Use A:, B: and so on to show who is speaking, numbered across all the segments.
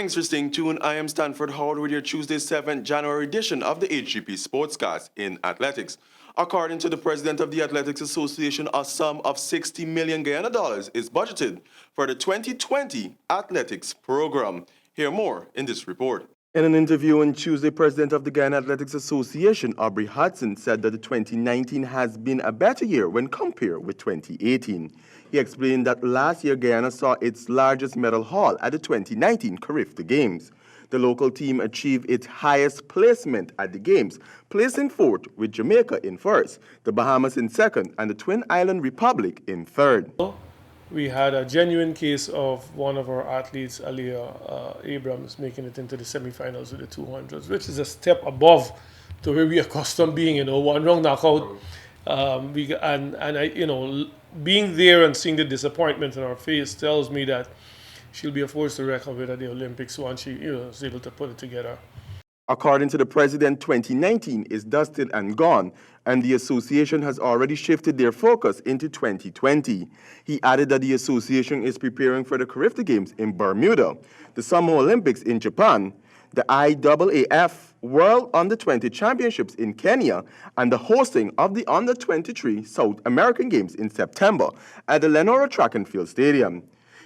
A: Thanks for staying tuned. I am Stanford Howard with your Tuesday 7th January edition of the HGP Sportscast in athletics. According to the president of the Athletics Association, a sum of $60 million Guyana dollars is budgeted for the 2020 athletics program. Hear more in this report. In an interview on Tuesday, President of the Guyana Athletics Association, AUBREY, said that the 2019 has been a better year when compared with 2018. He explained that last year Guyana saw its largest medal haul at the 2019 Carifta Games. The local team achieved its highest placement at the Games, placing fourth with Jamaica in first, the Bahamas in second, and the Twin Island Republic in third.
B: We had a genuine case of one of our athletes, Aliyah Abrams, making it into the semifinals with the 200s, which is a step above to where we are accustomed being, one round knockout. Being there and seeing the disappointment in her face tells me that she'll be a force to reckon with at the Olympics once she is able to put it together.
A: According to the president, 2019 is dusted and gone, and the association has already shifted their focus into 2020. He added that the association is preparing for the Games in Bermuda, the Summer Olympics in Japan, the IAAF World Under-20 Championships in Kenya, and the hosting of the Under-23 South American Games in September at the Lenora Track and Field Stadium.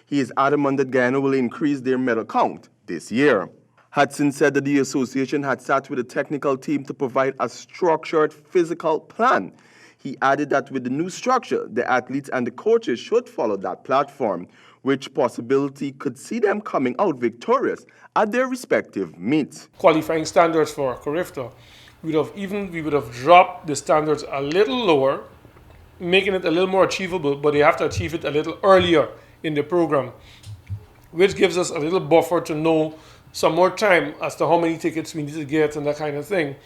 A: He is adamant that Guyana will increase their medal count this year. Huston said that the association had sat with a technical team to provide a structured physical plan. He added that with the new structure, the athletes and the coaches should follow that platform, which possibility could see them coming out victorious at their respective meets.
B: Qualifying standards for Carifta, we would have dropped the standards a little lower, making it a little more achievable, but they have to achieve it a little earlier in the program, which gives us a little buffer to know some more time as to how many tickets we need to get and that kind of thing.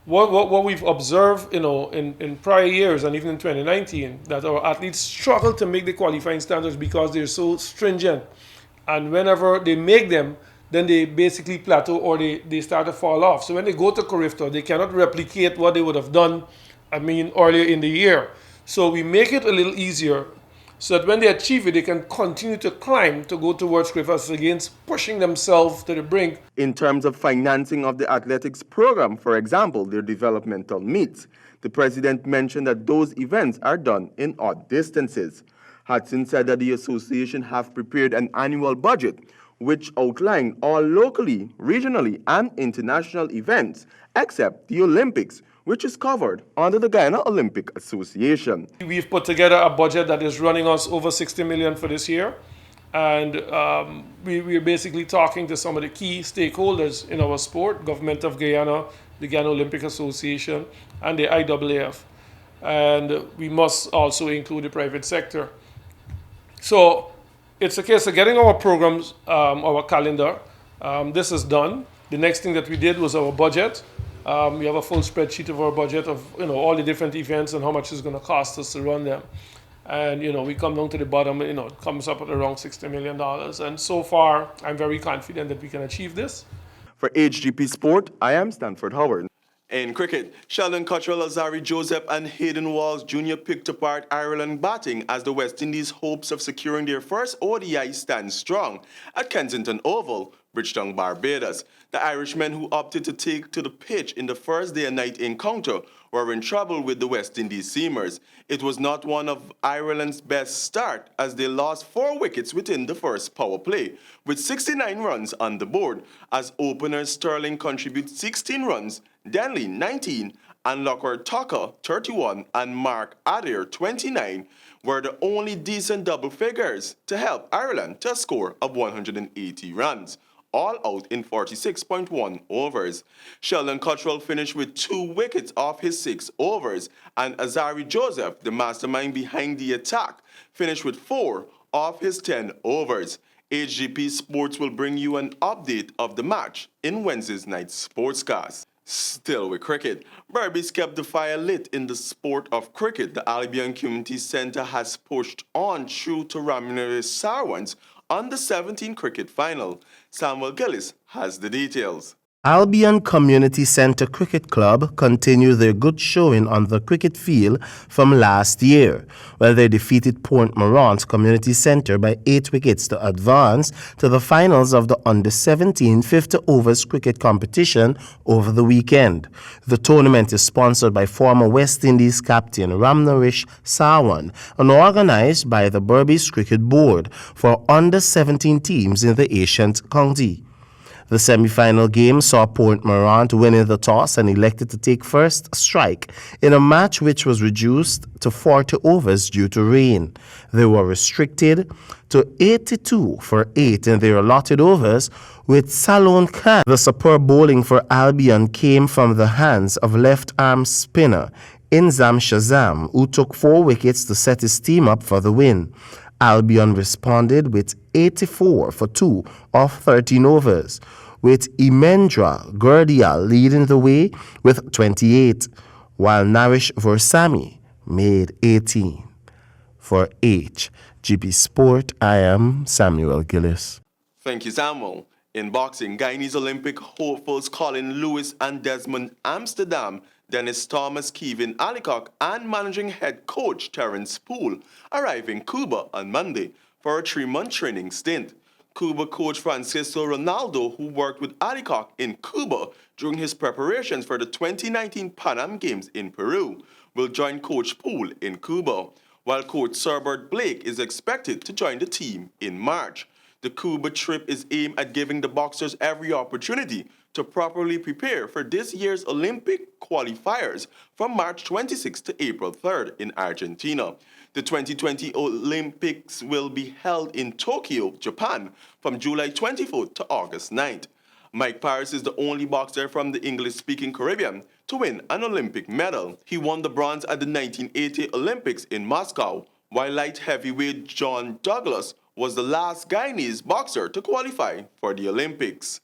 B: What we've observed, in prior years and even in 2019, that our athletes struggle to make the qualifying standards because they're so stringent. And whenever they make them, then they basically plateau or they start to fall off. So when they go to Carifta, they cannot replicate what they would have done, earlier in the year. So we make it a little easier so that when they achieve it, they can continue to climb to go towards Carifta against pushing themselves to the brink.
A: In terms of financing of the athletics program, for example, their developmental meets, the president mentioned that those events are done in odd distances. Huston said that the association have prepared an annual budget which outlined all locally, regionally, and international events, except the Olympics, which is covered under the Guyana Olympic Association.
B: We've put together a budget that is running us over $60 million for this year. And we're basically talking to some of the key stakeholders in our sport, Government of Guyana, the Guyana Olympic Association, and the IAAF. And we must also include the private sector. So it's a case of getting our programs, our calendar. This is done. The next thing that we did was our budget. We have a full spreadsheet of our budget of all the different events and how much it's going to cost us to run them. And we come down to the bottom, it comes up at around $60 million. And so far, I'm very confident that we can achieve this.
A: For HGP Sport, I am Stanford Howard. In cricket, Sheldon Cottrell, Azari Joseph, and Hayden Walls Jr. picked apart Ireland batting as the West Indies' hopes of securing their first ODI stand strong at Kensington Oval, Bridgetown, Barbados. The Irishmen, who opted to take to the pitch in the first day and night encounter, were in trouble with the West Indies seamers. It was not one of Ireland's best start, as they lost 4 wickets within the first power play, with 69 runs on the board, as openers Sterling contribute 16 runs, Denley 19, and Lockhart Tucker 31, and Mark Adair 29 were the only decent double figures to help Ireland to a score of 180 runs, all out in 46.1 overs. Sheldon Cottrell finished with 2 wickets off his 6 overs, and Azari Joseph, the mastermind behind the attack, finished with 4 off his 10 overs. HGP Sports will bring you an update of the match in Wednesday's night's Sportscast. Still with cricket, Berbice kept the fire lit in the sport of cricket. The Albion Community Centre has pushed on through to Ramirez Sarwans on the 17 cricket final. Samuel Gillis has the details.
C: Albion Community Centre Cricket Club continue their good showing on the cricket field from last year, when they defeated Port Morant Community Centre by 8 wickets to advance to the finals of the Under-17 50 overs cricket competition over the weekend. The tournament is sponsored by former West Indies captain Ramnarish Sarwan and organised by the Berbice Cricket Board for Under-17 teams in the Ancient County. The semi-final game saw Port Morant winning the toss and elected to take first strike in a match which was reduced to 40 overs due to rain. They were restricted to 82 for 8 in their allotted overs, with Salon Khan. The superb bowling for Albion came from the hands of left-arm spinner Inzam Shazam, who took 4 wickets to set his team up for the win. Albion responded with 84 for 2 off 13 overs, with Imendra Gurdial leading the way with 28, while Narish Vorsami made 18. For HGP Sport, I am Samuel Gillis.
A: Thank you, Samuel. In boxing, Guyanese Olympic hopefuls Colin Lewis and Desmond Amsterdam, Dennis Thomas, Kevin Alicock, and managing head coach Terence Poole arrive in Cuba on Monday for a 3-month training stint. Cuba coach Francisco Ronaldo, who worked with Alicock in Cuba during his preparations for the 2019 Pan Am Games in Peru, will join Coach Poole in Cuba, while Coach Serbert Blake is expected to join the team in March. The Cuba trip is aimed at giving the boxers every opportunity to properly prepare for this year's Olympic qualifiers from March 26 to April 3rd in Argentina. The 2020 Olympics will be held in Tokyo, Japan, from July 24th to August 9th. Mike Paris is the only boxer from the English-speaking Caribbean to win an Olympic medal. He won the bronze at the 1980 Olympics in Moscow, while light heavyweight John Douglas was the last Guyanese boxer to qualify for the Olympics.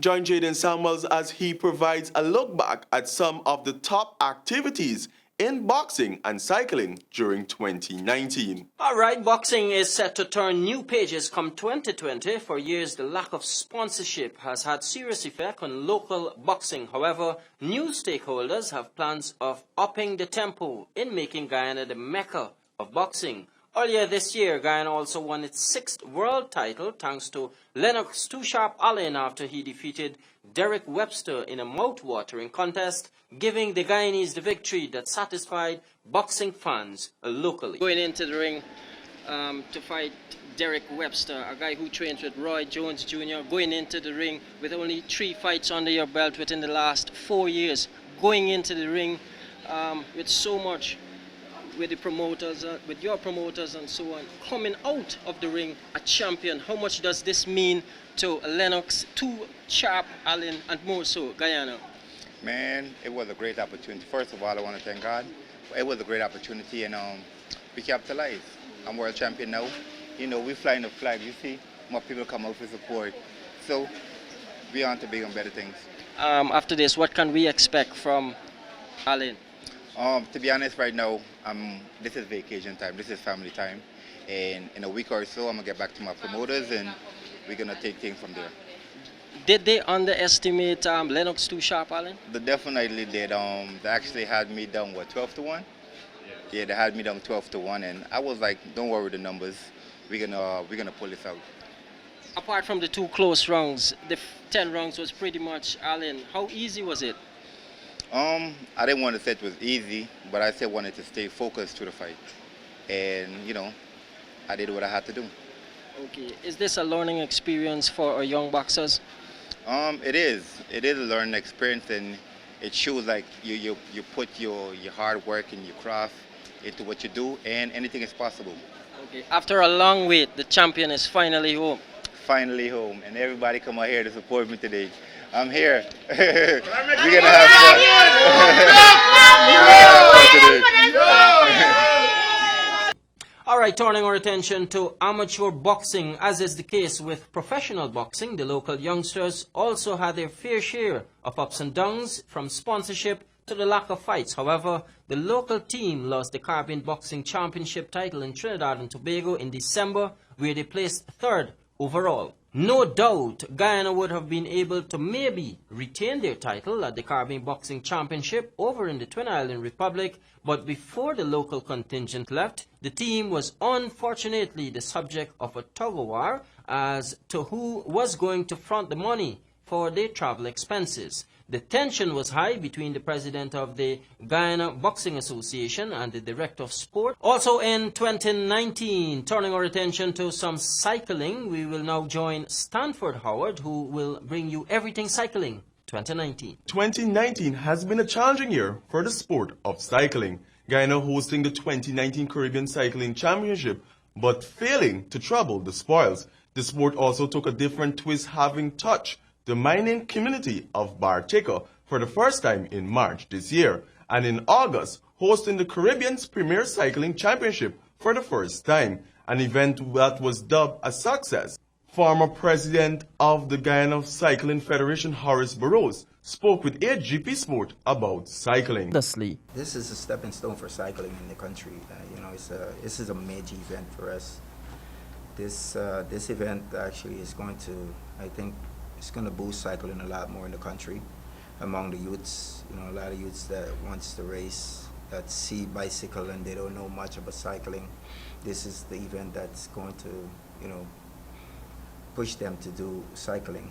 A: Join Jaden Samuels as he provides a look back at some of the top activities in boxing and cycling during 2019.
D: All right, boxing is set to turn new pages come 2020. For years, the lack of sponsorship has had serious effect on local boxing. However, new stakeholders have plans of upping the tempo in making Guyana the mecca of boxing. Earlier this year, Guyana also won its 6th world title thanks to Lennox Too Sharp Allen after he defeated Derek Webster in a mouth-watering contest, giving the Guyanese the victory that satisfied boxing fans locally. Going into the ring to fight Derek Webster, a guy who trains with Roy Jones Jr., going into the ring with only 3 fights under your belt within the last 4 years, going into the ring with so much with the promoters, with your promoters and so on, coming out of the ring a champion. How much does this mean to Lennox, Too Sharp Allen, and more so Guyana?
E: Man, it was a great opportunity. First of all, I want to thank God. It was a great opportunity, and we capitalized. I'm world champion now. You know, we flying the flag. You see, more people come out for support. So, we on to bigger and better things.
D: After this, what can we expect from Allen?
E: To be honest, right now, this is vacation time. This is family time. And in a week or so, I'm going to get back to my promoters, and we're going to take things from there.
D: Did they underestimate Lennox Too Sharp Allen?
E: They definitely did. They actually had me down, 12 to 1? Yeah, they had me down 12 to 1, and I was like, don't worry the numbers. We're gonna pull this out.
D: Apart from the 2 close rounds, the 10 rounds was pretty much Allen. How easy was it?
E: I didn't want to say it was easy, but I still wanted to stay focused to the fight. And, you know, I did what I had to do.
D: Okay. Is this a learning experience for our young boxers?
E: It is. It is a learning experience, and it shows like you put your hard work and your craft into what you do, and anything is possible.
D: Okay. After a long wait, the champion is finally home.
E: Finally home, and everybody come out here to support me today. I'm here. We're gonna have fun.
D: All right, turning our attention to amateur boxing. As is the case with professional boxing, the local youngsters also had their fair share of ups and downs, from sponsorship to the lack of fights. However, the local team lost the Caribbean Boxing Championship title in Trinidad and Tobago in December, where they placed 3rd overall. No doubt, Guyana would have been able to maybe retain their title at the Caribbean Boxing Championship over in the Twin Island Republic, but before the local contingent left, the team was unfortunately the subject of a tug-of-war as to who was going to front the money for their travel expenses. The tension was high between the president of the Guyana Boxing Association and the director of sport. Also in 2019, turning our attention to some cycling, we will now join Stanford Howard, who will bring you everything cycling 2019.
A: 2019 has been a challenging year for the sport of cycling. Guyana hosting the 2019 Caribbean Cycling Championship, but failing to treble the spoils. The sport also took a different twist, having touched the mining community of BARTICA for the first time in March this year, and in August hosting the Caribbean's Premier Cycling Championship for the first time, an event that was dubbed a success. Former president of the Guyana Cycling Federation, Horace Burrows, spoke with GP Sport about cycling.
F: This is a stepping stone for cycling in the country. This is a major event for us. This event actually is going to, I think, it's going to boost cycling a lot more in the country among the youths. A lot of youths that wants to race, that see bicycle and they don't know much about cycling. This is the event that's going to, push them to do cycling.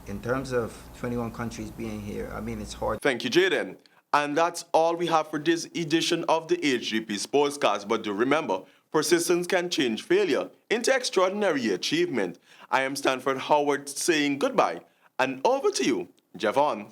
F: In terms of 21 countries being here, I mean, it's hard.
A: Thank you, Jaden. And that's all we have for this edition of the HGP Sportscast. But do remember, persistence can change failure into extraordinary achievement. I am Stanford Howard saying goodbye, and over to you, Javon.